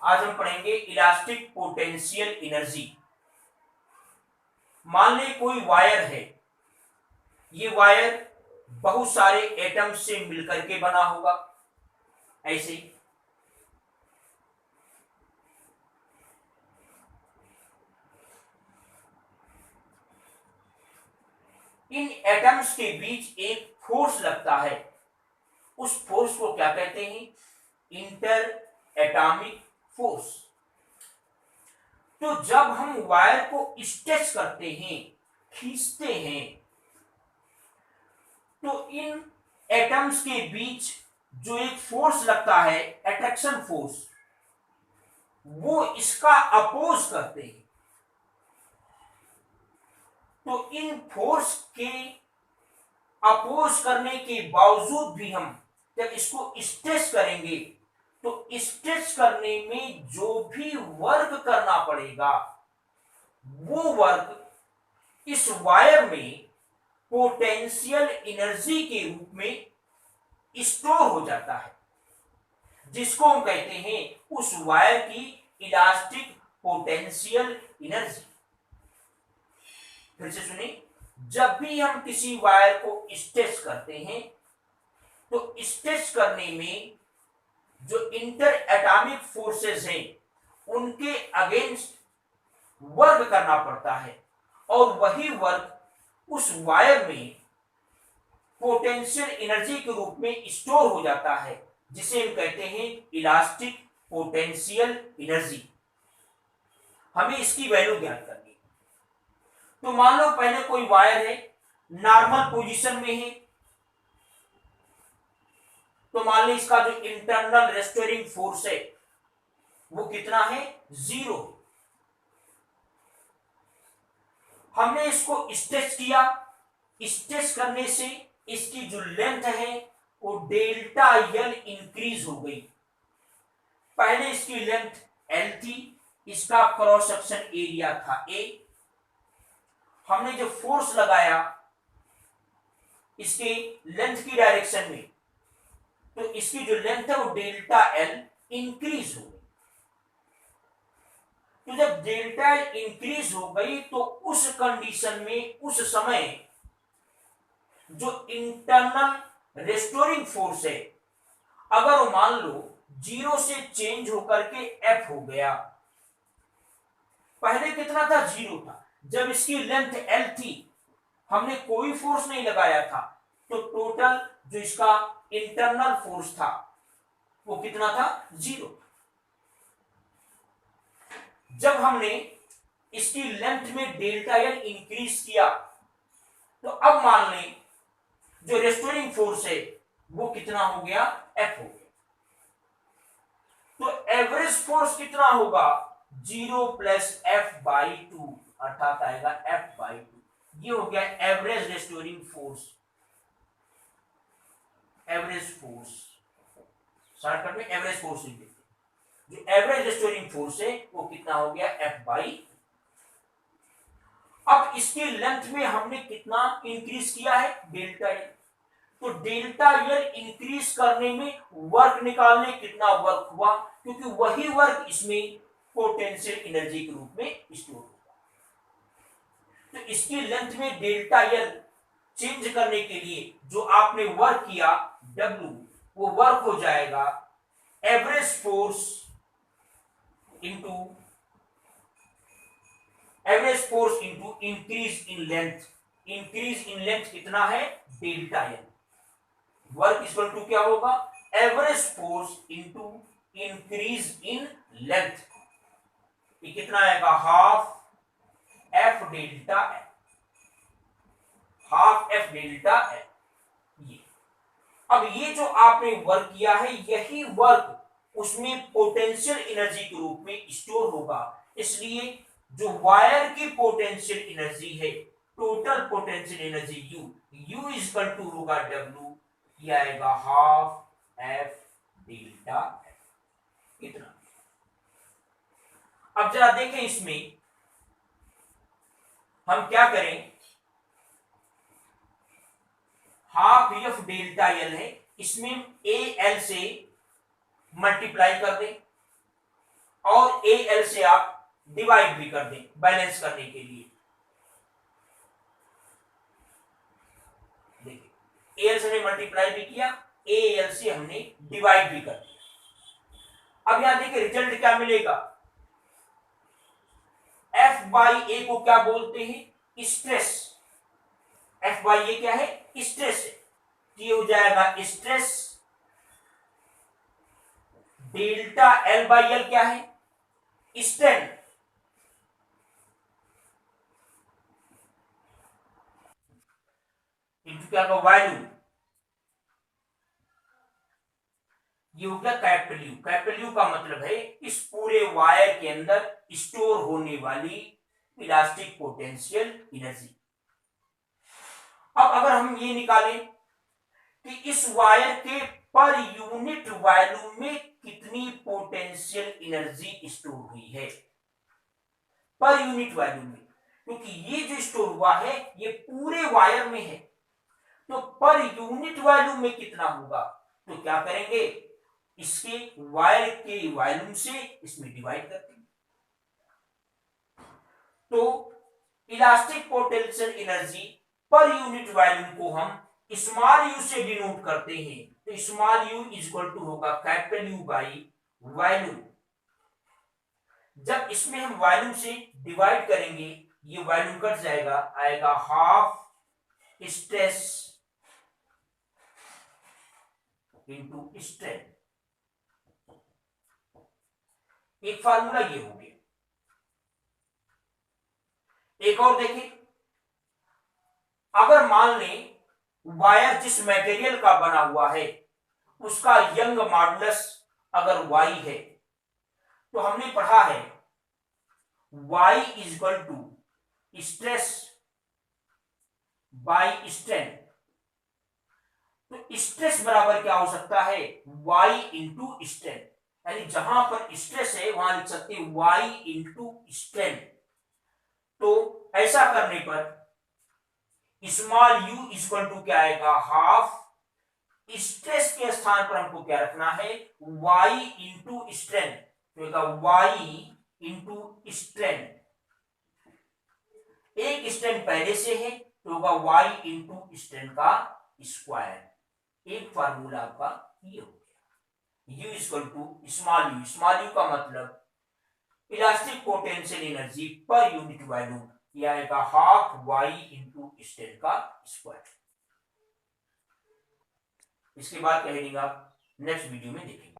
आज हम पढ़ेंगे इलास्टिक पोटेंशियल एनर्जी। मान ले कोई वायर है, ये वायर बहुत सारे एटम से मिलकर के बना होगा, ऐसे ही इन एटम्स के बीच एक फोर्स लगता है। उस फोर्स को क्या कहते हैं? Inter atomic force. तो जब हम वायर को स्ट्रेच करते हैं, खींचते हैं, तो इन एटम्स के बीच जो एक फोर्स लगता है, अट्रैक्शन फोर्स, वो इसका अपोज करते हैं। तो इन फोर्स के अपोज करने के बावजूद भी हम जब इसको स्ट्रेच करेंगे, तो स्ट्रेच करने में जो भी वर्क करना पड़ेगा, वो वर्क इस वायर में पोटेंशियल एनर्जी के रूप में स्टोर हो जाता है, जिसको हम कहते हैं उस वायर की इलास्टिक पोटेंशियल एनर्जी। फिर से सुनिए, जब भी हम किसी वायर को स्ट्रेच करते हैं, तो स्ट्रेच करने में जो इंटर एटॉमिक फोर्सेस हैं, उनके अगेंस्ट वर्क करना पड़ता है, और वही वर्क उस वायर में पोटेंशियल एनर्जी के रूप में स्टोर हो जाता है, जिसे हम कहते हैं इलास्टिक पोटेंशियल एनर्जी। हमें इसकी वैल्यू ज्ञात करनी है। तो मान लो पहले कोई वायर है, नॉर्मल पोजीशन में है, तो मान लो इसका जो इंटरनल रेस्टोरिंग फोर्स है वो कितना है? 0। हमने इसको स्ट्रेच किया, स्ट्रेच करने से इसकी जो लेंथ है वो डेल्टा एल इंक्रीज हो गई। पहले इसकी लेंथ एल थी, इसका क्रॉस सेक्शन एरिया था ए। हमने जो फोर्स लगाया इसके लेंथ की डायरेक्शन में, तो इसकी जो लेंथ है वो डेल्टा एल इंक्रीज हो गई। तो जब डेल्टा एल इंक्रीज हो गई, तो उस कंडीशन में उस समय जो इंटरनल रेस्टोरिंग फोर्स है, अगर वो मान लो 0 से चेंज होकर के एफ हो गया। पहले कितना था? 0 था। जब इसकी लेंथ एल थी, हमने कोई फोर्स नहीं लगाया था, तो टोटल जो इसका इंटरनल फोर्स था वो कितना था? 0। जब हमने इसकी लेंथ में डेल्टा एल इंक्रीज किया, तो अब मान लें जो रेस्टोरिंग फोर्स है वो कितना हो गया? एफ हो गया। तो एवरेज फोर्स कितना होगा? 0 प्लस एफ बाई 2, अर्थात आएगा एफ बाई 2। ये हो गया average restoring force. Average force shortcut में एवरेज फोर्स लिख देते। जो एवरेज रेस्टोरिंग फोर्स है वो कितना हो गया? F by. अब इसकी लेंथ में हमने कितना इंक्रीज किया है? Delta L. तो डेल्टा एल इंक्रीज करने में वर्क निकालने कितना वर्क हुआ, क्योंकि वही वर्क इसमें पोटेंशियल एनर्जी के रूप में स्टोर होगा। तो इसकी लेंथ में डेल्टा एल चेंज करने के लिए जो आपने वर्क किया W, वो वर्क हो जाएगा average force into increase in length. Increase in length कितना है? Delta L. Work equal to क्या होगा? Average force into increase in length. ये कितना आएगा? Half F delta L. Half F delta L. ये अब ये जो आपने वर्क किया है, यही वर्क उसमें पोटेंशियल एनर्जी के रूप में स्टोर होगा। इसलिए जो वायर की पोटेंशियल एनर्जी है, total potential energy U is equal to होगा W, ये आएगा हाफ एफ डेल्टा एफ। इतना। अब जरा देखें, इसमें हम क्या करें? हाफ एफ डेल्टा एल है, इसमें ए एल से मल्टीप्लाई कर दें, और ए एल से आप डिवाइड भी कर दें बैलेंस करने के लिए। देखिए ए एल से हमने मल्टीप्लाई भी किया, ए एल से हमने डिवाइड भी कर दिया। अब यहां देखिए रिजल्ट क्या मिलेगा, एफ बाई ए को क्या बोलते हैं, स्ट्रेस। एफ बाई ए क्या है, स्ट्रेस है। ये हो जाएगा stress, delta L by L क्या है, स्ट्रेन। इनटू क्या होगा, वॉल्यूम। ये हो गया कैपिटल यू। कैपिटल यू का मतलब है इस पूरे वायर के अंदर स्टोर होने वाली इलास्टिक पोटेंशियल एनर्जी। अब अगर हम ये निकालें कि इस वायर के पर यूनिट वॉल्यूम में कितनी पोटेंशियल एनर्जी स्टोर हुई है, पर यूनिट वॉल्यूम में, क्योंकि ये जो स्टोर हुआ है ये पूरे वायर में है, तो पर यूनिट वॉल्यूम में कितना होगा, तो क्या करेंगे, इसके वायर के वॉल्यूम से इसमें डिवाइड करते हैं। तो elastic potential energy per unit volume को हम स्मॉल यू से डिनोट करते हैं, तो small u is equal to होगा कैपिटल यू बाई वॉल्यूम। जब इसमें हम वॉल्यूम से डिवाइड करेंगे ये वॉल्यूम कट जाएगा, आएगा हाफ स्ट्रेस इंटू स्ट्रेन। एक फार्मूला ये हो गया। एक और देखें, अगर मान लें वायर जिस मटेरियल का बना हुआ है उसका यंग मॉडुलस अगर y है, तो हमने पढ़ा है y is equal to stress by strain. तो स्ट्रेस बराबर क्या हो सकता है, y इंटू स्ट्रेन, यानी जहां पर स्ट्रेस है वहां लिख सकते हैं y इंटू स्ट्रेन। तो ऐसा करने पर स्मॉल u इक्वल टू क्या आएगा, हाफ स्ट्रेस के स्थान पर हमको क्या रखना है, y इंटू स्ट्रेन, तो y इंटू स्ट्रेन। एक स्ट्रेन पहले से है तो होगा y इंटू स्ट्रेन का स्क्वायर। एक फार्मूला आपका ये हो गया, u equal to small u. Small u का मतलब elastic potential energy per unit volume, यह आएगा हाफ y इंटू स्ट्रेन का स्क्वायर। इसके बाद कह देंगे आप नेक्स्ट वीडियो में देखेंगे।